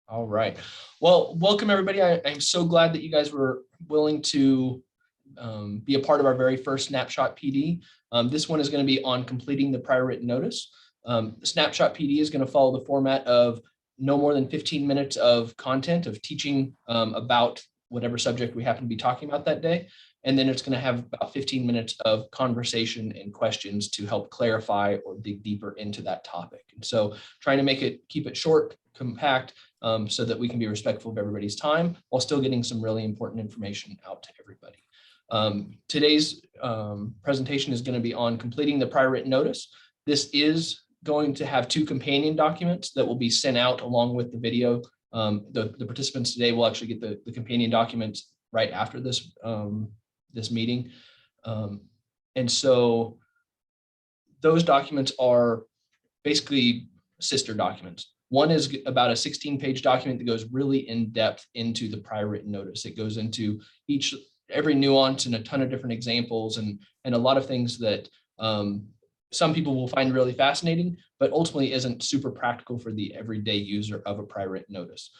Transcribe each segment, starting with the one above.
All right. Well, welcome everybody. I'm so glad that you guys were willing to be a part of our very first Snapshot PD. This one is going to be on completing the prior written notice. The Snapshot PD is going to follow the format of no more than 15 minutes of content of teaching about whatever subject we happen to be talking about that day. And then it's going to have about 15 minutes of conversation and questions to help clarify or dig deeper into that topic. And so trying to keep it short, compact, so that we can be respectful of everybody's time while still getting some really important information out to everybody. Today's presentation is going to be on completing the prior written notice. This is going to have two companion documents that will be sent out along with the video. The participants today will actually get the companion documents right after this, this meeting. And so those documents are basically sister documents. One is about a 16-page document that goes really in depth into the prior written notice. It goes into every nuance and a ton of different examples and a lot of things that some people will find really fascinating, but ultimately isn't super practical for the everyday user of a prior written notice.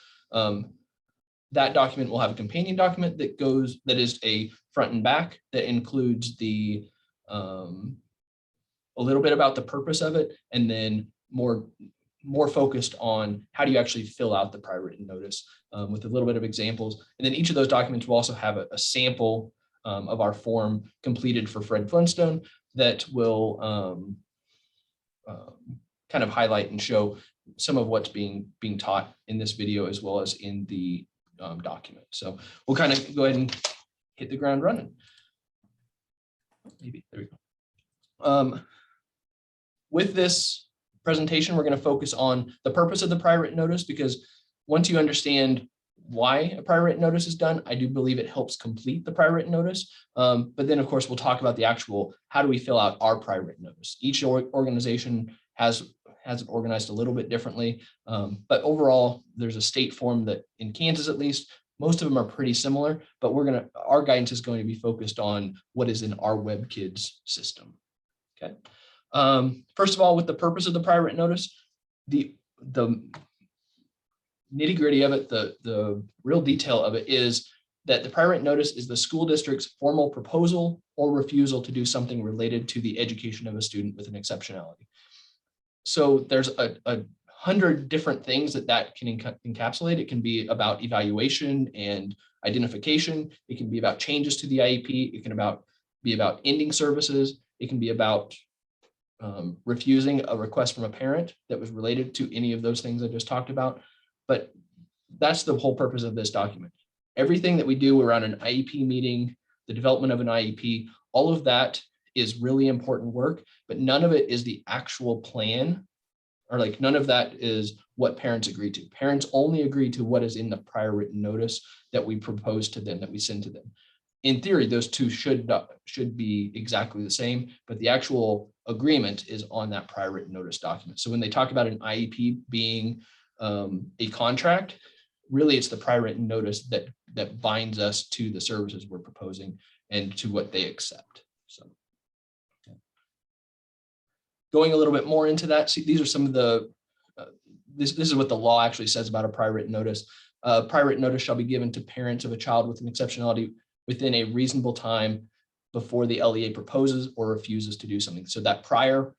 That document will have a companion document that is a front and back that includes a little bit about the purpose of it, and then more focused on how do you actually fill out the prior written notice with a little bit of examples. And then each of those documents will also have a sample of our form completed for Fred Flintstone that will kind of highlight and show some of what's being taught in this video as well as in the document. So we'll kind of go ahead and hit the ground running. Maybe, there we go. With this presentation, we're going to focus on the purpose of the prior written notice, because once you understand why a prior written notice is done, I do believe it helps complete the prior written notice. But then, of course, we'll talk about the actual, how do we fill out our prior written notice? Each organization has it organized a little bit differently. But overall, there's a state form that in Kansas, at least, most of them are pretty similar, but our guidance is going to be focused on what is in our WebKids system. Okay. First of all, with the purpose of the prior written notice, the nitty gritty of it, the real detail of it is that the prior written notice is the school district's formal proposal or refusal to do something related to the education of a student with an exceptionality. So there's a 100 different things that can encapsulate. It can be about evaluation and identification. It can be about changes to the IEP. It can be about ending services. It can be about refusing a request from a parent that was related to any of those things I just talked about. But that's the whole purpose of this document. Everything that we do around an IEP meeting, the development of an IEP, all of that is really important work, but none of it is the actual plan, or like none of that is what parents agree to. Parents only agree to what is in the prior written notice that we propose to them, that we send to them. In theory, those two should be exactly the same, but the actual agreement is on that prior written notice document. So when they talk about an IEP being a contract, really it's the prior written notice that binds us to the services we're proposing and to what they accept. So going a little bit more into that, see, these are some of the, this is what the law actually says about a prior written notice. Prior written notice shall be given to parents of a child with an exceptionality within a reasonable time before the LEA proposes or refuses to do something. So that prior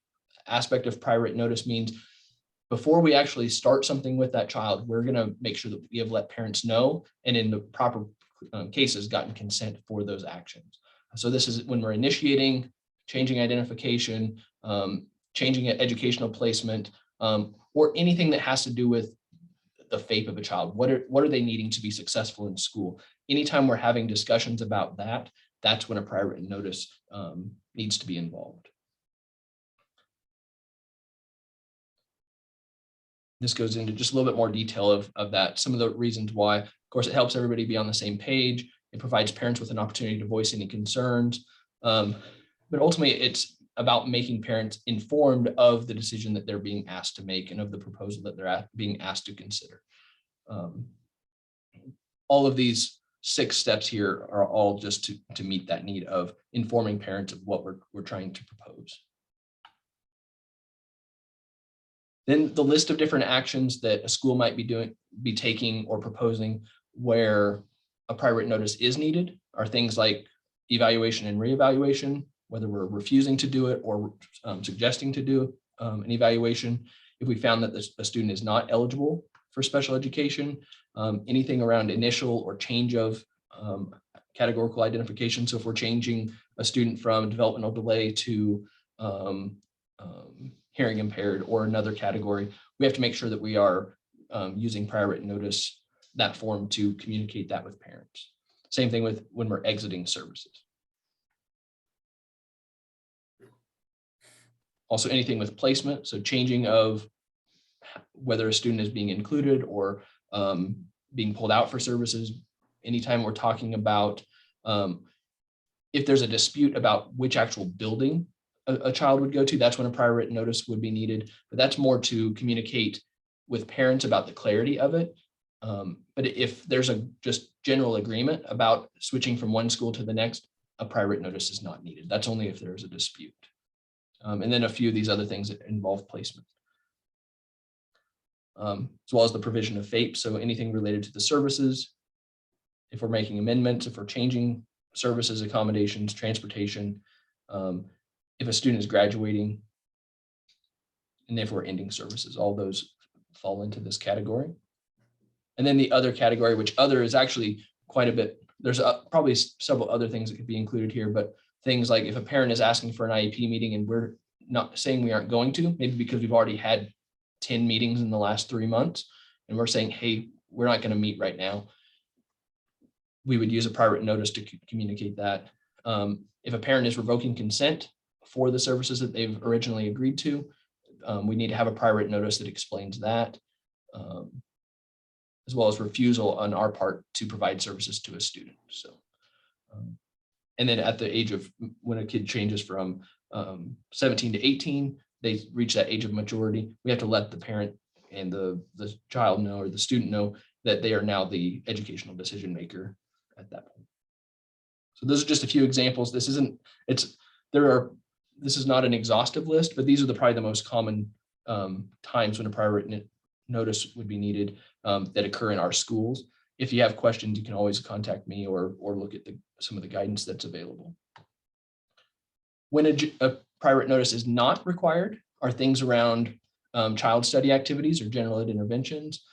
aspect of prior written notice means before we actually start something with that child, we're going to make sure that we have let parents know, and in the proper cases, gotten consent for those actions. So this is when we're initiating, changing identification, changing educational placement, or anything that has to do with the FAPE of a child. What are they needing to be successful in school? Anytime we're having discussions about that, that's when a prior written notice needs to be involved. This goes into just a little bit more detail of that. Some of the reasons why, of course, it helps everybody be on the same page. It provides parents with an opportunity to voice any concerns. But ultimately, it's about making parents informed of the decision that they're being asked to make and of the proposal that they're being asked to consider. All of these 6 steps here are all just to meet that need of informing parents of what we're trying to propose. Then the list of different actions that a school might be taking or proposing where a prior written notice is needed are things like evaluation and reevaluation, whether we're refusing to do it or suggesting to do an evaluation. If we found that a student is not eligible for special education, anything around initial or change of categorical identification. So if we're changing a student from developmental delay to hearing impaired or another category, we have to make sure that we are using prior written notice, that form, to communicate that with parents. Same thing with when we're exiting services. Also anything with placement, so changing of whether a student is being included or being pulled out for services. Anytime we're talking about if there's a dispute about which actual building a child would go to, that's when a prior written notice would be needed. But that's more to communicate with parents about the clarity of it. But if there's a just general agreement about switching from one school to the next, a prior written notice is not needed. That's only if there's a dispute. And then a few of these other things that involve placement. As well as the provision of FAPE. So anything related to the services, if we're making amendments, if we're changing services, accommodations, transportation, if a student is graduating, and if we're ending services, all those fall into this category. And then the other category, which other is actually quite a bit, there's probably several other things that could be included here, but things like if a parent is asking for an IEP meeting and we're not saying we aren't going to, maybe because we've already had 10 meetings in the last 3 months, and we're saying, hey, we're not going to meet right now, we would use a prior written notice to communicate that. If a parent is revoking consent for the services that they've originally agreed to, we need to have a prior written notice that explains that, as well as refusal on our part to provide services to a student. So, and then at the age of when a kid changes from 17 to 18, they reach that age of majority, we have to let the parent and the child know, or the student know, that they are now the educational decision maker at that point. So those are just a few examples. This is not an exhaustive list, but these are probably the most common times when a prior written notice would be needed that occur in our schools. If you have questions, you can always contact me or look at some of the guidance that's available. When a prior written notice is not required are things around child study activities or general ed interventions,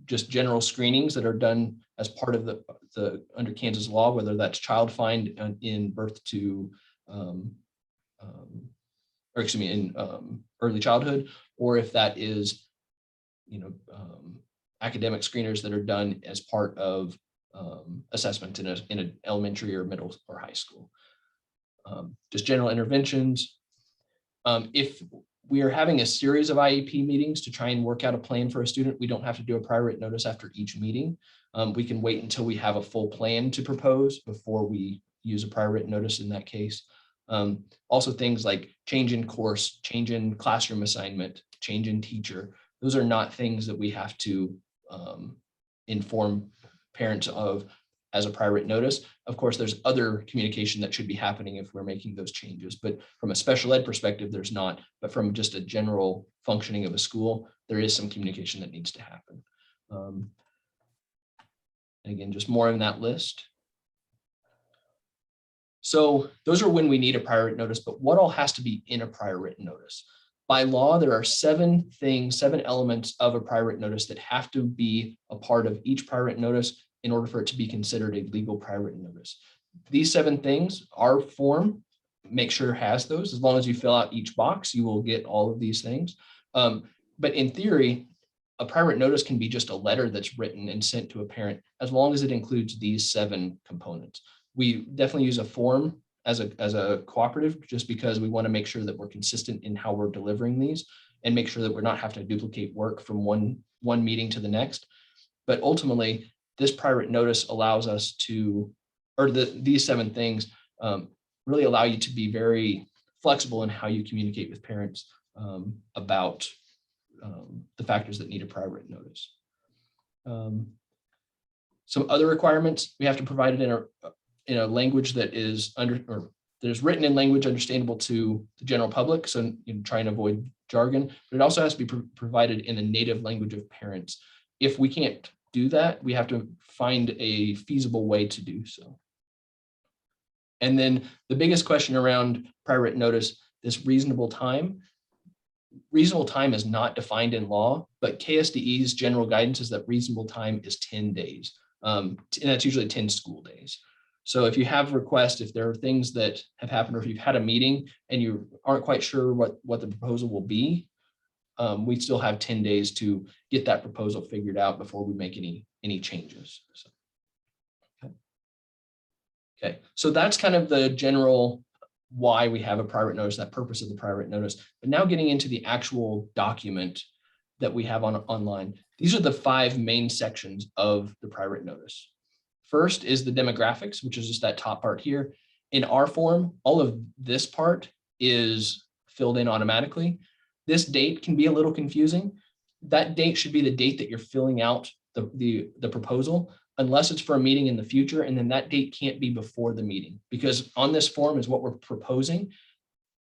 just general screenings that are done as part of the under Kansas law, whether that's child find in birth to, early childhood, or if that is, academic screeners that are done as part of assessment in an elementary or middle or high school. Just general interventions. If we are having a series of IEP meetings to try and work out a plan for a student, we don't have to do a prior written notice after each meeting. We can wait until we have a full plan to propose before we use a prior written notice in that case. Also things like change in course, change in classroom assignment, change in teacher. Those are not things that we have to inform parents of as a prior written notice. Of course, there's other communication that should be happening if we're making those changes, but from a special ed perspective, there's not. But from just a general functioning of a school, there is some communication that needs to happen. And again, just more in that list. So those are when we need a prior written notice, but what all has to be in a prior written notice? By law, there are 7 elements of a prior written notice that have to be a part of each prior written notice in order for it to be considered a legal prior written notice. These 7 things, our form, make sure has those. As long as you fill out each box, you will get all of these things. But in theory, a prior written notice can be just a letter that's written and sent to a parent, as long as it includes these 7 components. We definitely use a form as a cooperative, just because we want to make sure that we're consistent in how we're delivering these and make sure that we're not having to duplicate work from one meeting to the next. But ultimately, this prior written notice allows us to, or these 7 things really allow you to be very flexible in how you communicate with parents about the factors that need a prior written notice. Some other requirements, we have to provide it in a language that is that is written in language understandable to the general public. So try and avoid jargon, but it also has to be provided in the native language of parents. If we can't do that, we have to find a feasible way to do so. And then the biggest question around prior written notice, this reasonable time. Reasonable time is not defined in law, but KSDE's general guidance is that reasonable time is 10 days. And that's usually 10 school days. So if you have requests, if there are things that have happened, or if you've had a meeting and you aren't quite sure what the proposal will be, we still have 10 days to get that proposal figured out before we make any changes. So, okay, so that's kind of the general why we have a prior written notice, that purpose of the prior written notice. But now getting into the actual document that we have online, these are the 5 main sections of the prior written notice. First is the demographics, which is just that top part here. In our form, all of this part is filled in automatically. This date can be a little confusing. That date should be the date that you're filling out the proposal, unless it's for a meeting in the future, and then that date can't be before the meeting, because on this form is what we're proposing,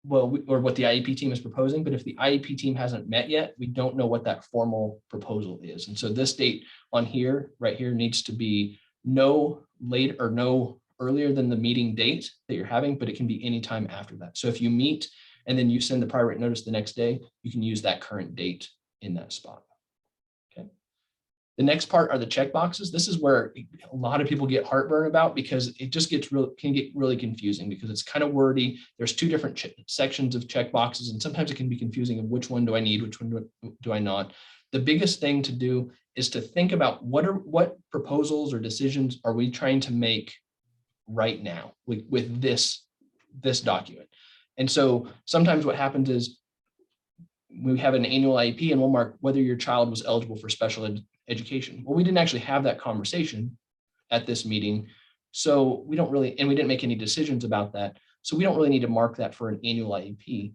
well, or what the IEP team is proposing, but if the IEP team hasn't met yet, we don't know what that formal proposal is. And so this date on here, right here, needs to be no late or no earlier than the meeting date that you're having, but it can be any time after that. So if you meet and then you send the prior written notice the next day, you can use that current date in that spot. Okay. The next part are the check boxes. This is where a lot of people get heartburn about, because it just can get really confusing, because it's kind of wordy. There's 2 different sections of check boxes, and sometimes it can be confusing of which one do I need, which one do I not. The biggest thing to do is to think about what proposals or decisions are we trying to make right now with this document. And so sometimes what happens is we have an annual IEP and we'll mark whether your child was eligible for special education. Well, we didn't actually have that conversation at this meeting. So we don't really, and we didn't make any decisions about that. So we don't really need to mark that for an annual IEP.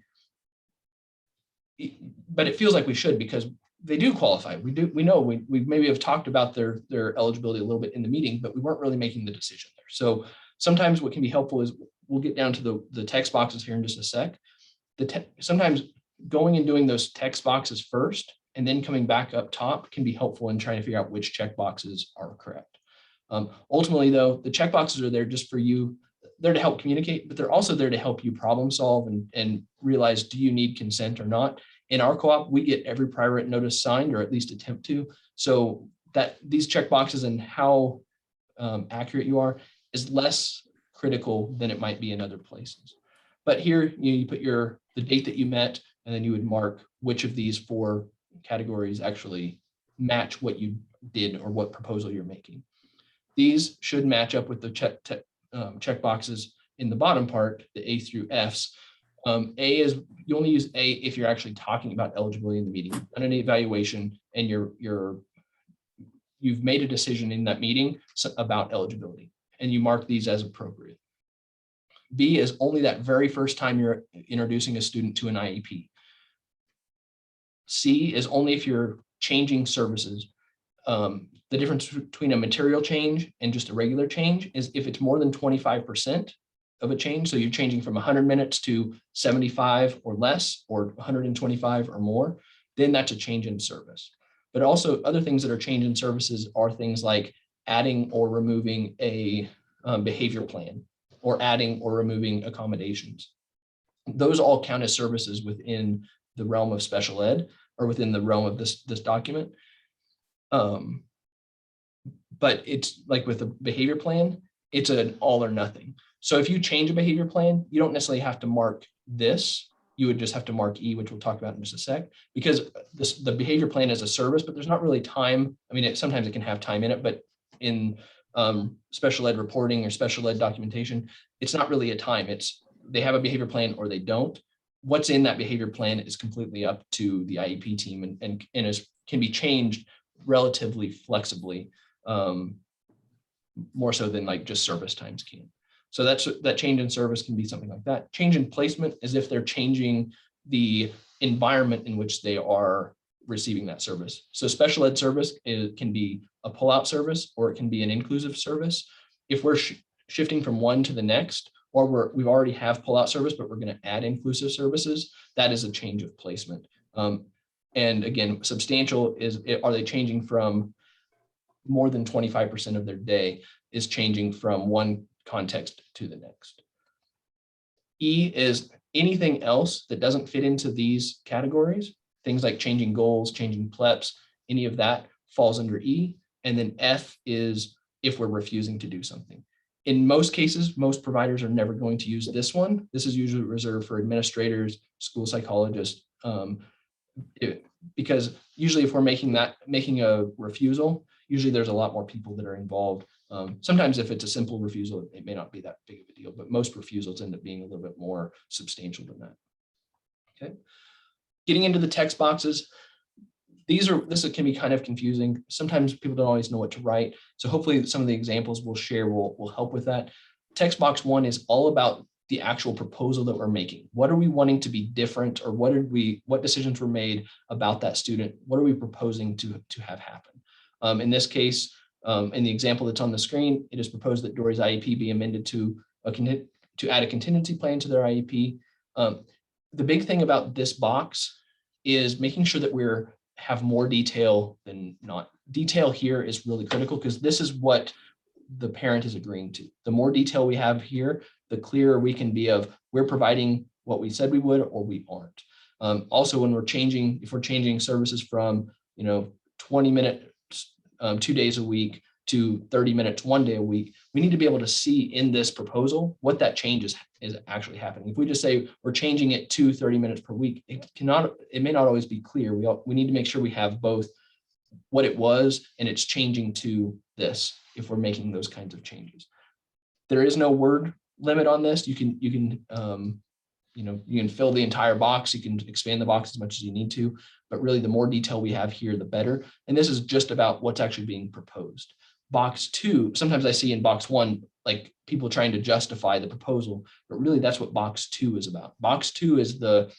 But it feels like we should, because they do qualify. We know we maybe have talked about their eligibility a little bit in the meeting, but we weren't really making the decision there. So sometimes what can be helpful is, we'll get down to the text boxes here in just a sec. Sometimes going and doing those text boxes first and then coming back up top can be helpful in trying to figure out which check boxes are correct. Ultimately, though, the check boxes are there just for you. They're to help communicate, but they're also there to help you problem solve and realize, do you need consent or not? In our co-op, we get every prior written notice signed, or at least attempt to. So that these check boxes and how accurate you are is less critical than it might be in other places. But here you put the date that you met, and then you would mark which of these 4 categories actually match what you did or what proposal you're making. These should match up with the check boxes in the bottom part, the A through Fs. A is, you only use A if you're actually talking about eligibility in the meeting, on an evaluation, and you've made a decision in that meeting about eligibility, and you mark these as appropriate. B is only that very first time you're introducing a student to an IEP. C is only if you're changing services. The difference between a material change and just a regular change is if it's more than 25% of a change. So you're changing from 100 minutes to 75 or less, or 125 or more, then that's a change in service. But also other things that are change in services are things like adding or removing a behavior plan, or adding or removing accommodations. Those all count as services within the realm of special ed, or within the realm of this document. But it's like with a behavior plan, it's an all or nothing. So if you change a behavior plan, you don't necessarily have to mark this. You would just have to mark E, which we'll talk about in just a sec, because the behavior plan is a service, but there's not really time. I mean, sometimes it can have time in it, but in special ed reporting or special ed documentation, it's not really a time. It's they have a behavior plan or they don't. What's in that behavior plan is completely up to the IEP team, and can be changed relatively flexibly, more so than like just service times can. So that change in service can be something like that. Change in placement is if they're changing the environment in which they are receiving that service. So special ed service can be a pull-out service, or it can be an inclusive service. If we're shifting from one to the next, or we already have pull-out service, but we're going to add inclusive services, that is a change of placement. And again, substantial are they changing from more than 25% of their day is changing from one context to the next. E is anything else that doesn't fit into these categories, things like changing goals, changing PLEPs, any of that falls under E. And then F is if we're refusing to do something. In most cases, most providers are never going to use this one. This is usually reserved for administrators, school psychologists, because usually if we're making a refusal, usually there's a lot more people that are involved. Sometimes if it's a simple refusal, it may not be that big of a deal, but most refusals end up being a little bit more substantial than that. Okay. Getting into the text boxes, this can be kind of confusing. Sometimes people don't always know what to write. So hopefully some of the examples we'll share will help with that. Text box 1 is all about the actual proposal that we're making. What are we wanting to be different, or what decisions were made about that student? What are we proposing to have happen? In this case, in the example that's on the screen, it is proposed that Dory's IEP be amended to add a contingency plan to their IEP. The big thing about this box is making sure that we have more detail than not. Detail here is really critical because this is what the parent is agreeing to. The more detail we have here, the clearer we can be of we're providing what we said we would or we aren't. Also, when if we're changing services from 20 minutes 2 days a week to 30 minutes 1 day a week, we need to be able to see in this proposal what that change is actually happening. If we just say we're changing it to 30 minutes per week, it may not always be clear. We need to make sure we have both what it was and it's changing to this if we're making those kinds of changes. There is no word limit on this. You can fill the entire box. You can expand the box as much as you need to, but really the more detail we have here, the better. And this is just about what's actually being proposed. Box 2, sometimes I see in box 1, like people trying to justify the proposal, but really that's what box 2 is about. Box 2 is the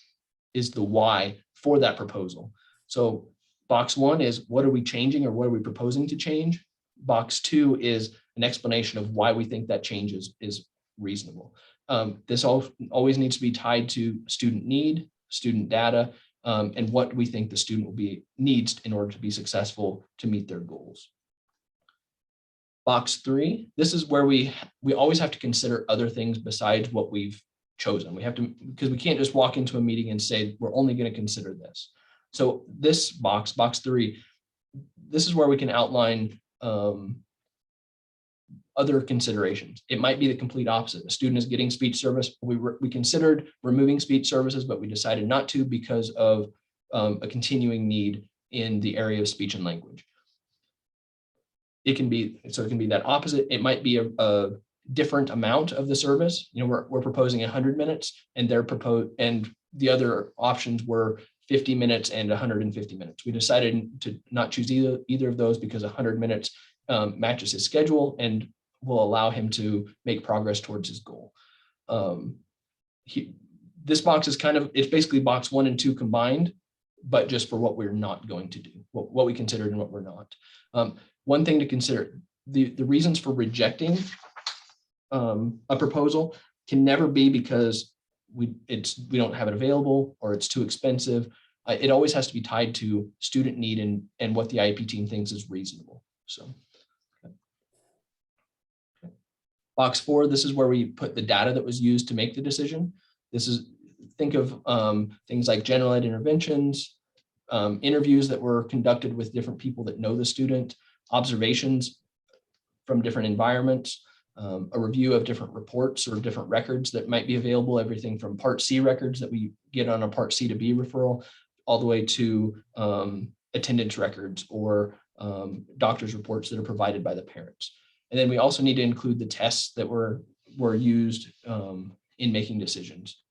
why for that proposal. So box 1 is what are we changing or what are we proposing to change? Box 2 is an explanation of why we think that change is reasonable. This always needs to be tied to student need, student data, and what we think the student needs in order to be successful to meet their goals. Box 3, this is where we always have to consider other things besides what we've chosen. We have to, because we can't just walk into a meeting and say, we're only going to consider this. So this box 3, this is where we can outline other considerations. It might be the complete opposite. A student is getting speech service. We considered removing speech services, but we decided not to because of a continuing need in the area of speech and language. It can be that opposite. It might be a different amount of the service. We're proposing 100 minutes, and the other options were 50 minutes and 150 minutes. We decided to not choose either of those because 100 minutes matches his schedule and will allow him to make progress towards his goal. This box is it's basically box 1 and 2 combined, but just for what we're not going to do, what we considered and what we're not. One thing to consider, the reasons for rejecting a proposal can never be because we don't have it available or it's too expensive. It always has to be tied to student need and what the IEP team thinks is reasonable. So, okay. Box 4, this is where we put the data that was used to make the decision. Think of things like general ed interventions, interviews that were conducted with different people that know the student, observations from different environments, a review of different reports or different records that might be available, everything from Part C records that we get on a Part C to B referral, all the way to attendance records or doctor's reports that are provided by the parents. And then we also need to include the tests that were used in making decisions.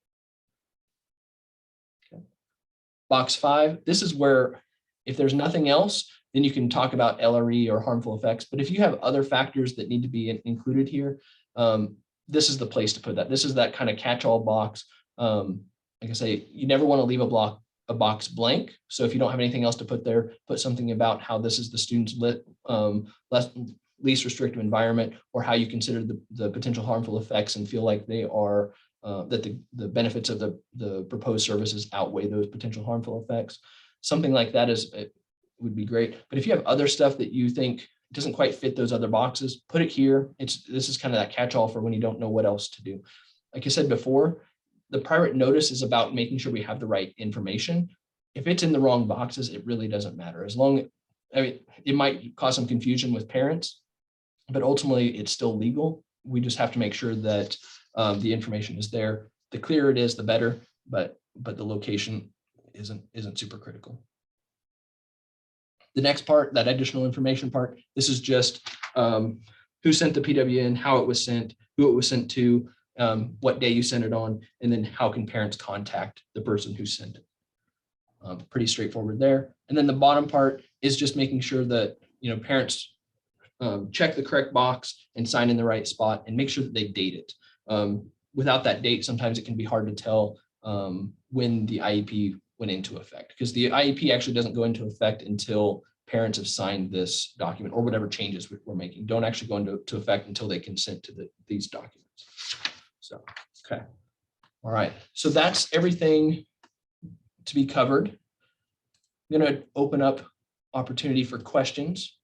Okay. Box 5, this is where if there's nothing else, then you can talk about LRE or harmful effects. But if you have other factors that need to be included here, this is the place to put that. This is that kind of catch-all box. Like I say, you never want to leave a box blank. So if you don't have anything else to put there, put something about how this is the student's least restrictive environment, or how you consider the potential harmful effects and feel like they are that the benefits of the proposed services outweigh those potential harmful effects. Something like that would be great. But if you have other stuff that you think doesn't quite fit those other boxes, put it here. This is kind of that catch-all for when you don't know what else to do. Like I said before, the prior written notice is about making sure we have the right information. If it's in the wrong boxes, it really doesn't matter. It might cause some confusion with parents, but ultimately it's still legal. We just have to make sure that the information is there. The clearer it is, the better, but the location isn't super critical. The next part, that additional information part, this is just who sent the PWN, how it was sent, who it was sent to, what day you sent it on, and then how can parents contact the person who sent it. Pretty straightforward there. And then the bottom part is just making sure that parents check the correct box and sign in the right spot and make sure that they date it. Without that date, sometimes it can be hard to tell when the IEP went into effect, because the IEP actually doesn't go into effect until parents have signed this document, or whatever changes we're making don't actually go into effect until they consent to these documents. So, okay. All right. So that's everything to be covered. I'm going to open up opportunity for questions.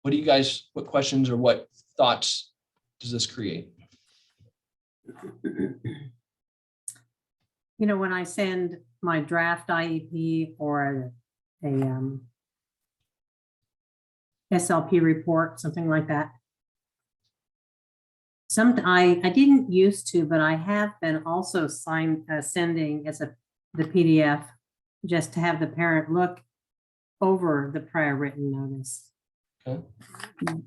What questions or what thoughts does this create? When I send my draft IEP or a SLP report, something like that, I didn't used to, but I have been also sending as the PDF, just to have the parent look over the prior written notice. Okay.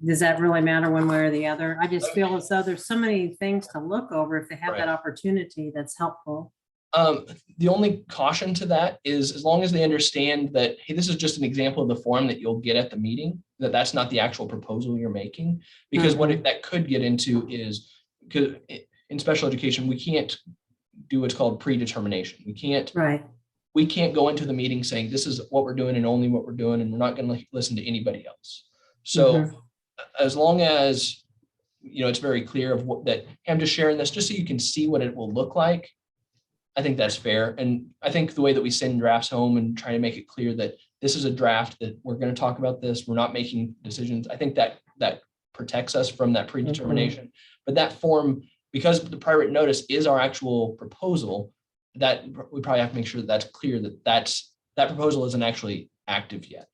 Does that really matter one way or the other? I just feel as though there's so many things to look over. If they have that opportunity, that's helpful. The only caution to that is, as long as they understand that, hey, this is just an example of the form that you'll get at the meeting, that's not the actual proposal you're making. Because what that could get into is, because in special education, we can't do what's called predetermination. We can't go into the meeting saying this is what we're doing and only what we're doing, and we're not going to listen to anybody else. So as long as it's very clear of that, hey, I'm just sharing this just so you can see what it will look like, I think that's fair. And I think the way that we send drafts home and try to make it clear that this is a draft, that we're going to talk about this, we're not making decisions, I think that protects us from that predetermination. But that form, because the prior written notice is our actual proposal, that we probably have to make sure that that's clear, that proposal isn't actually active yet.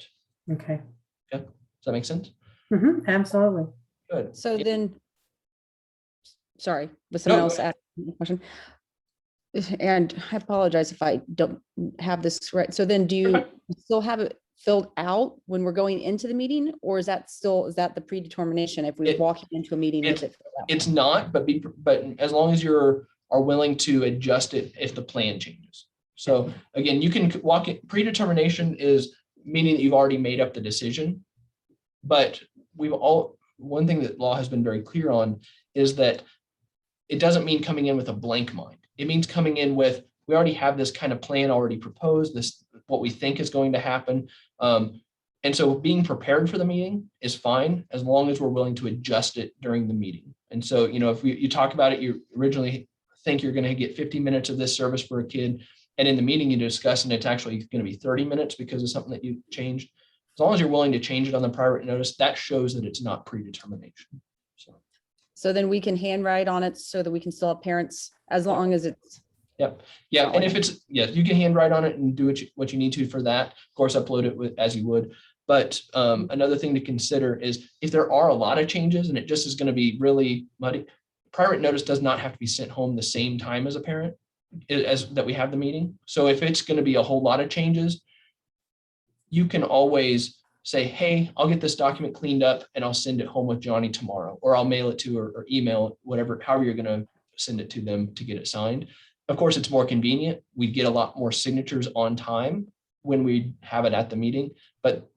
Okay. Yeah. Does that make sense? Absolutely. Good. So then, sorry, was someone else asking a question? And I apologize if I don't have this right. So then do you still have it filled out when we're going into the meeting, or is that the predetermination if we're walking into a meeting with it filled out? It's not, but as long as you are willing to adjust it if the plan changes. So again, you can walk it. Predetermination is meaning that you've already made up the decision. But one thing that law has been very clear on is that it doesn't mean coming in with a blank mind. It means coming in with, we already have this kind of plan already proposed, this what we think is going to happen. And so being prepared for the meeting is fine, as long as we're willing to adjust it during the meeting. And so, if you talk about it, you originally think you're going to get 50 minutes of this service for a kid, and in the meeting you discuss, and it's actually going to be 30 minutes because of something that you changed. As long as you're willing to change it on the prior written notice, that shows that it's not predetermination. So then we can handwrite on it so that we can still have parents, as long as it's. Yep. Yeah. And if it's, yes, you can handwrite on it and do what you need to for that. Of course, upload it as you would. But another thing to consider is if there are a lot of changes and it just is going to be really muddy, prior written notice does not have to be sent home the same time as a parent as that we have the meeting. So if it's going to be a whole lot of changes, you can always say, hey, I'll get this document cleaned up and I'll send it home with Johnny tomorrow, or I'll mail it to or email it, whatever, however you're going to send it to them to get it signed. Of course, it's more convenient. We get a lot more signatures on time when we have it at the meeting, but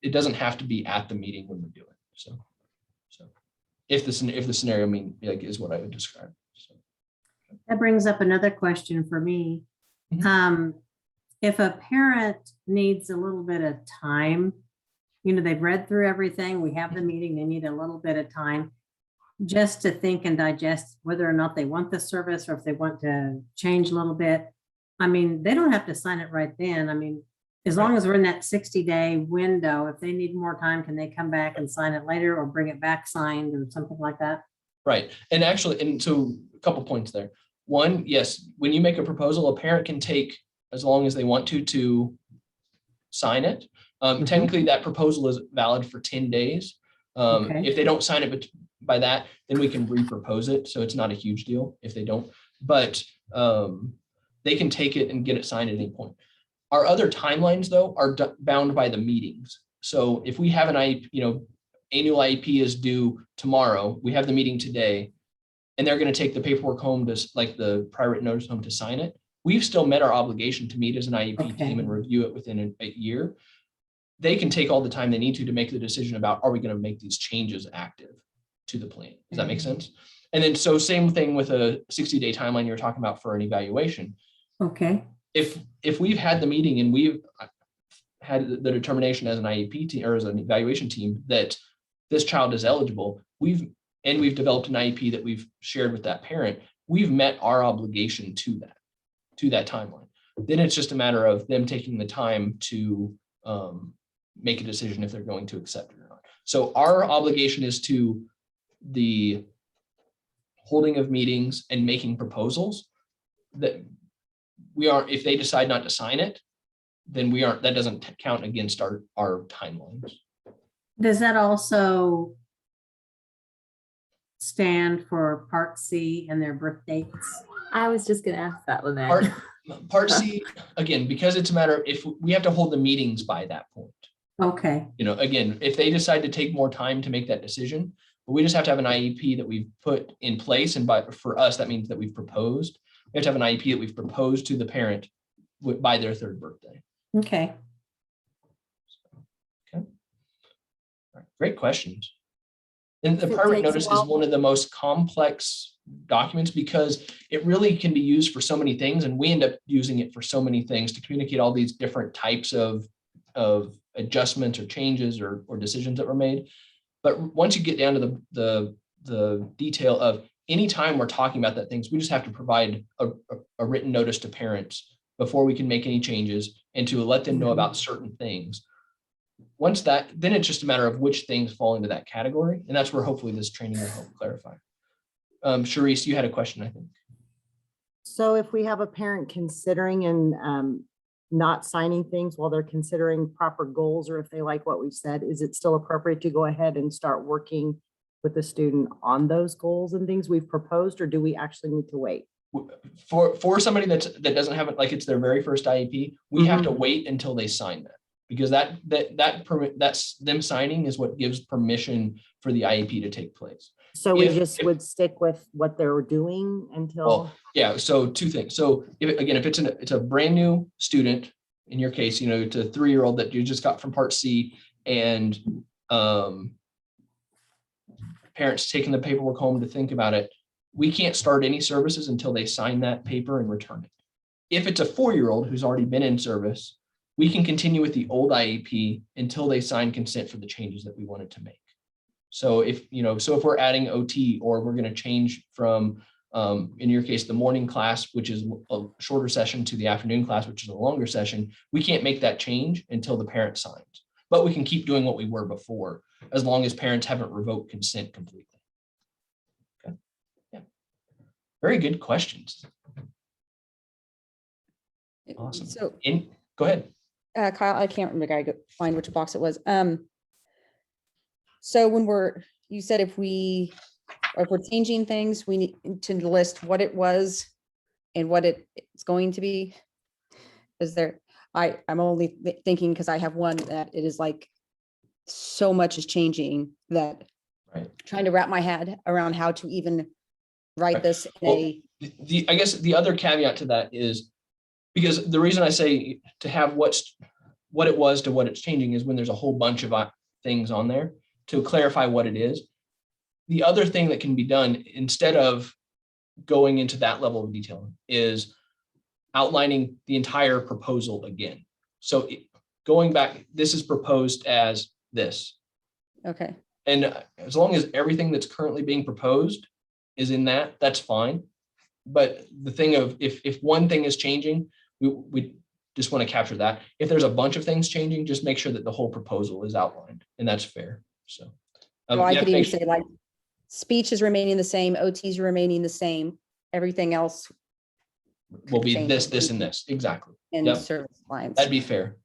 it doesn't have to be at the meeting when we do it. So if the scenario is what I would describe. So. That brings up another question for me. If a parent needs a little bit of time they've read through everything. We have the meeting. They need a little bit of time just to think and digest whether or not they want the service or if they want to change a little bit. I mean, they don't have to sign it right then. I mean, as long as we're in that 60-day window, if they need more time, can they come back and sign it later or bring it back signed or something like that? Right. And actually, and so a couple points there. One, yes, when you make a proposal, a parent can take as long as they want to sign it. Technically, that proposal is valid for 10 days. Okay. If they don't sign it by that, then we can repropose it. So it's not a huge deal if they don't, but they can take it and get it signed at any point. Our other timelines, though, are bound by the meetings. So if we have an IEP, annual IEP is due tomorrow, we have the meeting today, and they're going to take the paperwork home to, like the prior written notice home to sign it, we've still met our obligation to meet as an IEP team and review it within a year. They can take all the time they need to make the decision about, are we going to make these changes active to the plan? Does that make sense? And then, so same thing with a 60-day timeline you're talking about for an evaluation. Okay. If we've had the meeting and we've had the determination as an IEP team or as an evaluation team that this child is eligible, we've developed an IEP that we've shared with that parent, we've met our obligation to that timeline. Then it's just a matter of them taking the time to make a decision if they're going to accept it or not. So our obligation is to the holding of meetings and making proposals that we are, if they decide not to sign it, then that doesn't count against our timelines. Does that also stand for Part C and their birth dates? I was just going to ask that, Lynette. Part C, again, because it's a matter of if we have to hold the meetings by that point. Okay. Again, if they decide to take more time to make that decision, but we just have to have an IEP that we've put in place. And for us, that means that we've proposed. We have to have an IEP that we've proposed to the parent by their 3rd birthday. Okay. Okay. All right. Great questions. And the It prior written takes a notice is while. one of the most complex documents because it really can be used for so many things, and we end up using it for so many things to communicate all these different types of adjustments or changes or decisions that were made. But once you get down to the detail of any time we're talking about that things, we just have to provide a written notice to parents before we can make any changes and to let them know about certain things. Once that, then it's just a matter of which things fall into that category. And that's where hopefully this training will help clarify. Charisse, you had a question, I think. So if we have a parent considering and not signing things while they're considering proper goals, or if they like what we've said, is it still appropriate to go ahead and start working with the student on those goals and things we've proposed, or do we actually need to wait? For somebody that doesn't have it, like it's their very first IEP, we have to wait until they sign that, because that's them signing is what gives permission for the IEP to take place. So we just would stick with what they're doing until. Well, yeah. So 2 things. So if it's a brand new student, in your case, it's a 3-year-old that you just got from Part C, and parents taking the paperwork home to think about it, we can't start any services until they sign that paper and return it. If it's a 4-year-old who's already been in service, we can continue with the old IEP until they sign consent for the changes that we wanted to make. So if we're adding OT, or we're going to change from, in your case, the morning class, which is a shorter session, to the afternoon class, which is a longer session, we can't make that change until the parent signs. But we can keep doing what we were before, as long as parents haven't revoked consent completely. Okay. Yeah. Very good questions. Awesome. So go ahead. Kyle, I can't remember, I could find which box it was. So when you said if we're changing things, we need to list what it was and what it's going to be. I'm only thinking because I have one that it is like so much is changing that trying to wrap my head around how to even write this in I guess the other caveat to that is, because the reason I say to have what it was to what it's changing is when there's a whole bunch of things on there to clarify what it is. The other thing that can be done instead of going into that level of detail is outlining the entire proposal again. So going back, this is proposed as this. Okay, And as long as everything that's currently being proposed is in that, that's fine. But the thing of if one thing is changing, we just want to capture that. If there's a bunch of things changing, just make sure that the whole proposal is outlined, and that's fair. So so I yeah, could even make sure- say like, speech is remaining the same, OTs are remaining the same, everything else will be change this, this, and this. Exactly. in Yep. service lines. That'd be fair.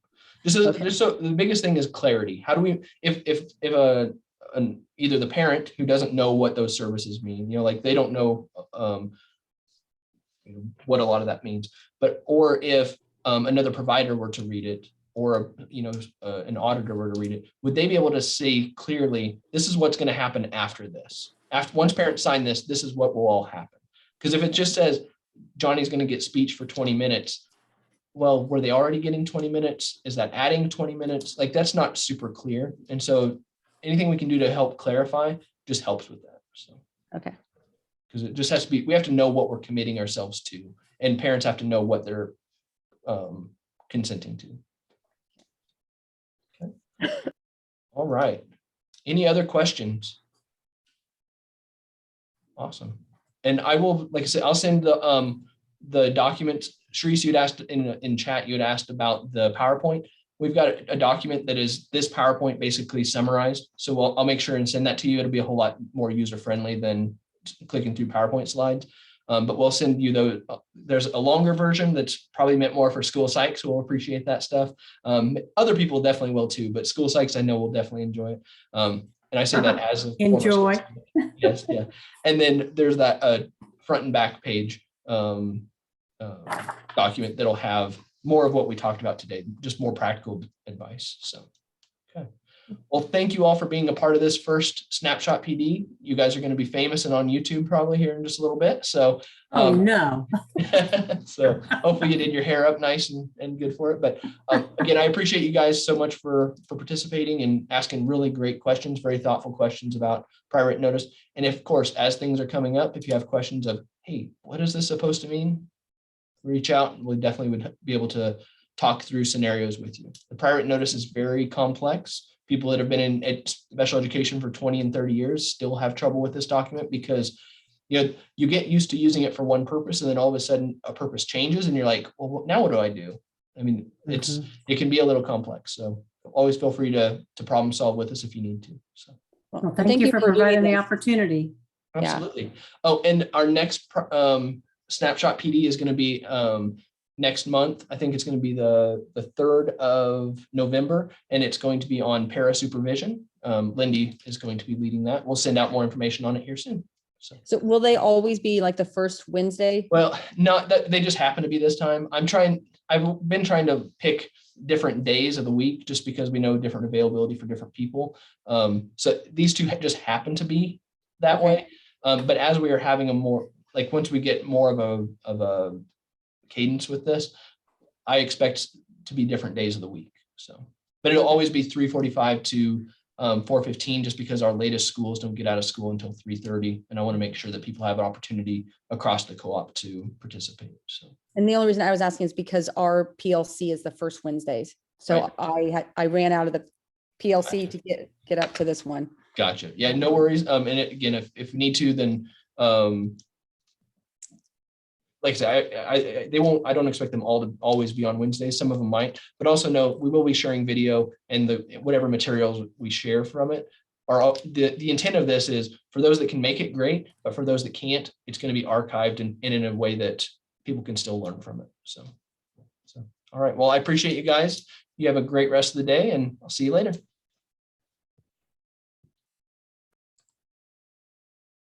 Just Okay. so the biggest thing is clarity. How do we, if either the parent who doesn't know what those services mean, like they don't know what a lot of that means, or if another provider were to read it, or an auditor were to read it, would they be able to see clearly, this is what's going to happen after this? Once parents sign this, this is what will all happen. Because if it just says Johnny's going to get speech for 20 minutes, well, were they already getting 20 minutes? Is that adding 20 minutes? Like, that's not super clear. And so anything we can do to help clarify just helps with that. So, Okay, because it just has to be, we have to know what we're committing ourselves to, and parents have to know what they're consenting to. Okay. All right. Any other questions? Awesome. And I will, like I said, I'll send the documents. Sharice, you'd asked in chat, you had asked about the PowerPoint. We've got a document that is this PowerPoint basically summarized. So I'll make sure and send that to you. It'll be a whole lot more user-friendly than clicking through PowerPoint slides. But we'll send you those. There's a longer version that's probably meant more for school psych, so we'll appreciate that stuff. Other people definitely will too, but school psychs I know will definitely enjoy it. And I say that as a former school Enjoy. psych. Yes, yeah. And then there's that front and back page document that'll have more of what we talked about today, just more practical advice. So, okay. Well, thank you all for being a part of this first Snapshot PD. You guys are going to be famous and on YouTube probably here in just a little bit. So, Oh, no. so hopefully you did your hair up nice and good for it. But again, I appreciate you guys so much for participating and asking really great questions, very thoughtful questions about prior written notice. And of course, as things are coming up, if you have questions of, hey, what is this supposed to mean? Reach out and we definitely would be able to talk through scenarios with you. The prior written notice is very complex. People that have been in special education for 20 and 30 years still have trouble with this document because you get used to using it for one purpose and then all of a sudden a purpose changes and you're like, well, now what do I do? I mean, it can be a little complex. So always feel free to problem solve with us if you need to. So Well, thank you for doing providing the this. opportunity. absolutely. Oh, and our next Snapshot PD is going to be next month. I think it's going to be the 3rd of November, and it's going to be on para supervision. Lindy is going to be leading that. We'll send out more information on it here soon. so will they always be like the first Wednesday? Well, not that they just happen to be this time. I've been trying to pick different days of the week just because we know different availability for different people. So these two just happen to be that way. But as we are having a more, like once we get more of a cadence with this, I expect to be different days of the week. So, but it'll always be 3:45 to 4:15 just because our latest schools don't get out of school until 3:30. And I want to make sure that people have an opportunity across the co-op to participate. So, And the only reason I was asking is because our PLC is the first Wednesdays. So I ran out of the PLC to get up to this one. gotcha. Yeah, no worries. And again, if we need to, then like I said, I don't expect them all to always be on Wednesdays. Some of them might, but also know we will be sharing video and whatever materials we share from it are the intent of this is for those that can make it great, but for those that can't, it's going to be archived and in a way that people can still learn from it. So, all right. Well, I appreciate you guys. You have a great rest of the day and I'll see you later.